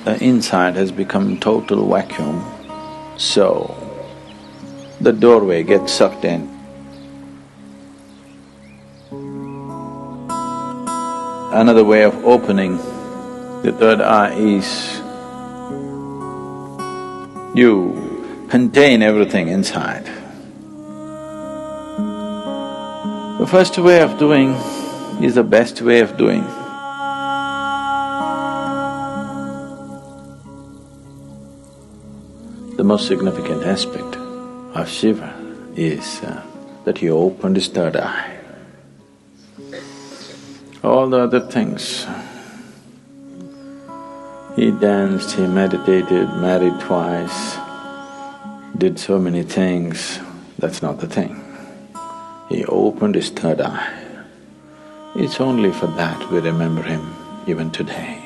The inside has become total vacuum, so the doorway gets sucked in. Another way of opening the third eye is you contain everything inside. The first way of doing is the best way of doing. The most significant aspect of Shiva is that he opened his third eye. All the other things, he danced, he meditated, married twice, did so many things, that's not the thing. He opened his third eye. It's only for that we remember him even today.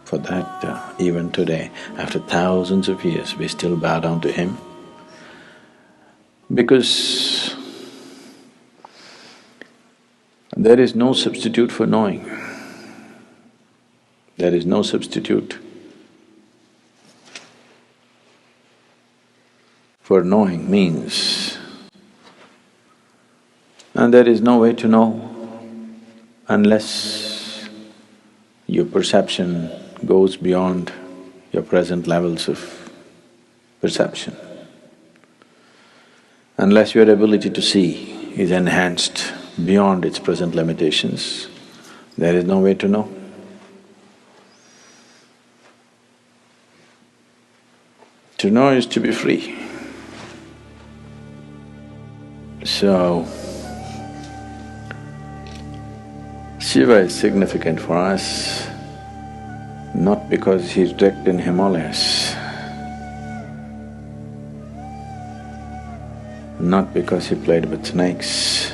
For that, even today, after thousands of years, we still bow down to him. Because there is no substitute for knowing. There is no substitute for knowing means. And there is no way to know unless your perception goes beyond your present levels of perception. Unless your ability to see is enhanced beyond its present limitations, there is no way to know. To know is to be free. So, Shiva is significant for us not because he's wrecked in Himalayas, not because he played with snakes,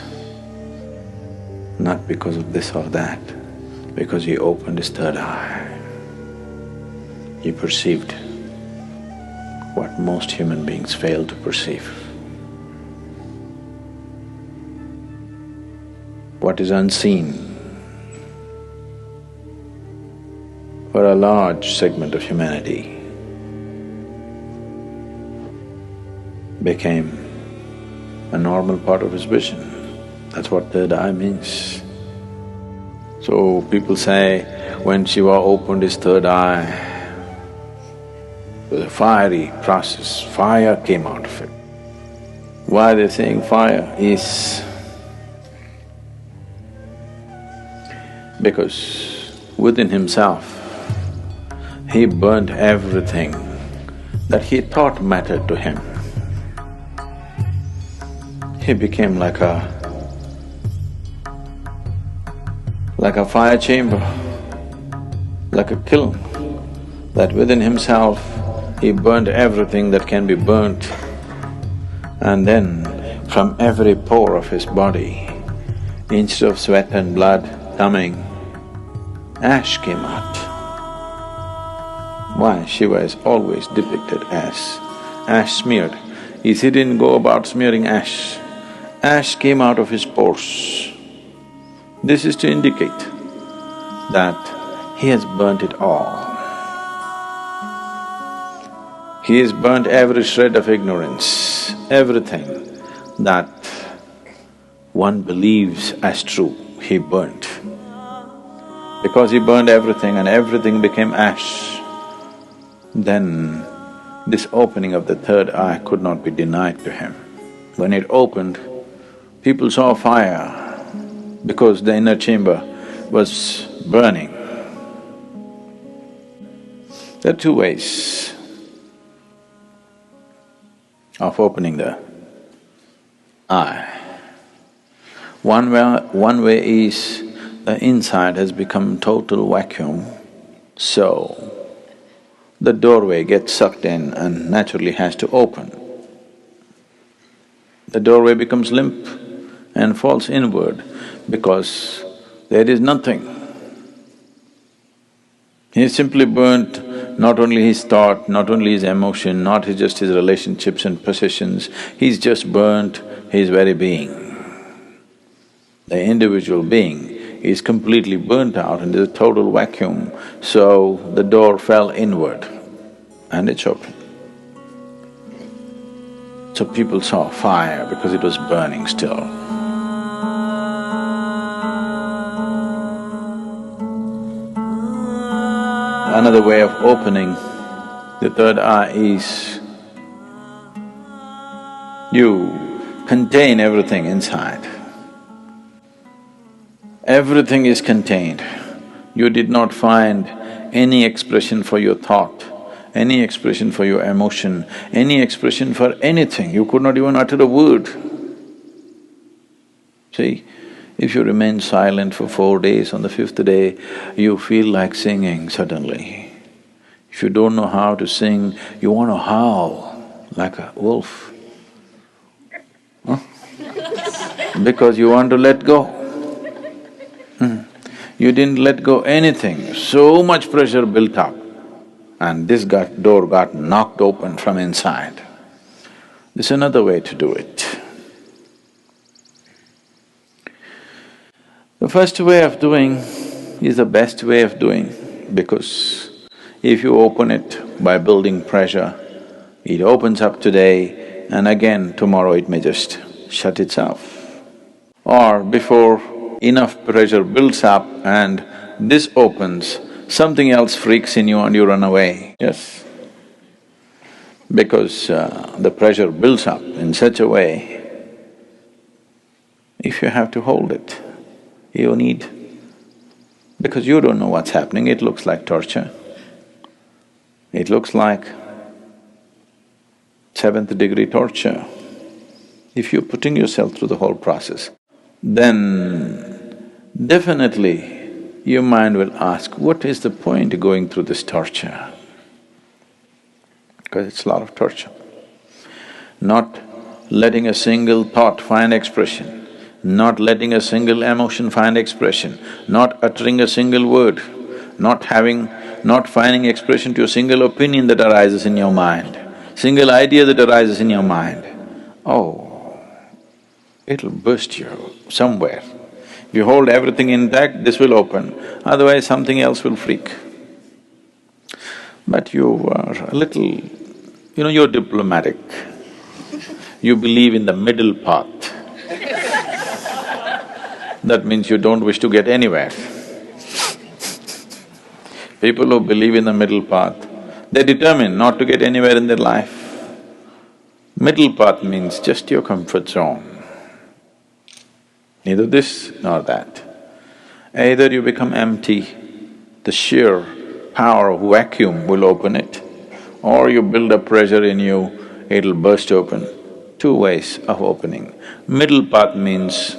not because of this or that, because he opened his third eye. He perceived what most human beings fail to perceive. What is unseen for a large segment of humanity became a normal part of his vision. That's what third eye means. So people say, when Shiva opened his third eye, it was a fiery process, fire came out of it. Why they're saying fire is because within himself, he burnt everything that he thought mattered to him. He became like a fire chamber, like a kiln, that within himself he burnt everything that can be burnt, and then from every pore of his body, instead of sweat and blood coming, ash came out. Why? Shiva is always depicted as ash smeared. He didn't go about smearing ash. Ash came out of his pores. This is to indicate that he has burnt it all. He has burnt every shred of ignorance, everything that one believes as true, he burnt. Because he burned everything and everything became ash, then this opening of the third eye could not be denied to him. When it opened, people saw fire because the inner chamber was burning. There are two ways of opening the eye. One way is the inside has become total vacuum, so the doorway gets sucked in and naturally has to open. The doorway becomes limp and falls inward because there is nothing. He simply burnt not only his thought, not only his emotion, not just his relationships and possessions, he's just burnt his very being. The individual being is completely burnt out and there's a total vacuum, so the door fell inward and it's open. So people saw fire because it was burning still. Another way of opening the third eye is you contain everything inside. Everything is contained. You did not find any expression for your thought, any expression for your emotion, any expression for anything. You could not even utter a word. See, if you remain silent for 4 days, on the 5th day, you feel like singing suddenly. If you don't know how to sing, you want to howl like a wolf. Huh? Because you want to let go. You didn't let go anything, so much pressure built up, and this door got knocked open from inside. This is another way to do it. The first way of doing is the best way of doing, because if you open it by building pressure, it opens up today and again tomorrow it may just shut itself. Or before enough pressure builds up and this opens, something else freaks in you and you run away, yes? Because the pressure builds up in such a way, if you have to hold it, you need… because you don't know what's happening, it looks like torture. It looks like 7th degree torture. If you're putting yourself through the whole process, then definitely your mind will ask, what is the point of going through this torture? Because it's a lot of torture. Not letting a single thought find expression, not letting a single emotion find expression, not uttering a single word, not finding expression to a single opinion that arises in your mind, single idea that arises in your mind. Oh, it'll burst you somewhere. If you hold everything intact, this will open, otherwise something else will freak. But you are a little… you're diplomatic. You believe in the middle path. That means you don't wish to get anywhere. People who believe in the middle path, they're determined not to get anywhere in their life. Middle path means just your comfort zone. Neither this nor that. Either you become empty, the sheer power of vacuum will open it, or you build up pressure in you, it'll burst open. 2 ways of opening. Middle path means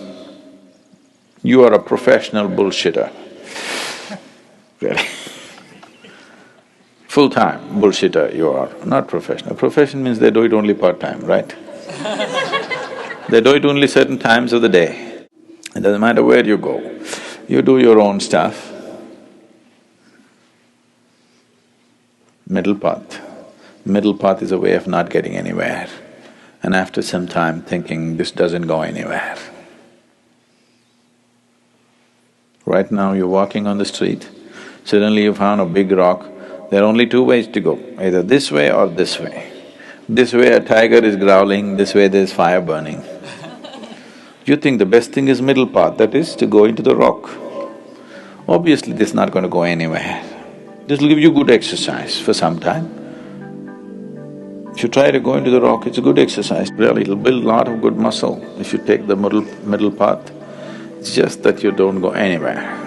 you are a professional bullshitter. Really. Full-time bullshitter you are, not professional. Profession means they do it only part-time, right? They do it only certain times of the day. It doesn't matter where you go, you do your own stuff. Middle path. Middle path is a way of not getting anywhere, and after some time thinking, this doesn't go anywhere. Right now you're walking on the street, suddenly you found a big rock, there are only 2 ways to go, either this way or this way. This way a tiger is growling, this way there's fire burning. You think the best thing is middle path, that is to go into the rock. Obviously this is not going to go anywhere. This will give you good exercise for some time. If you try to go into the rock, it's a good exercise, really, it'll build a lot of good muscle if you take the middle path. It's just that you don't go anywhere.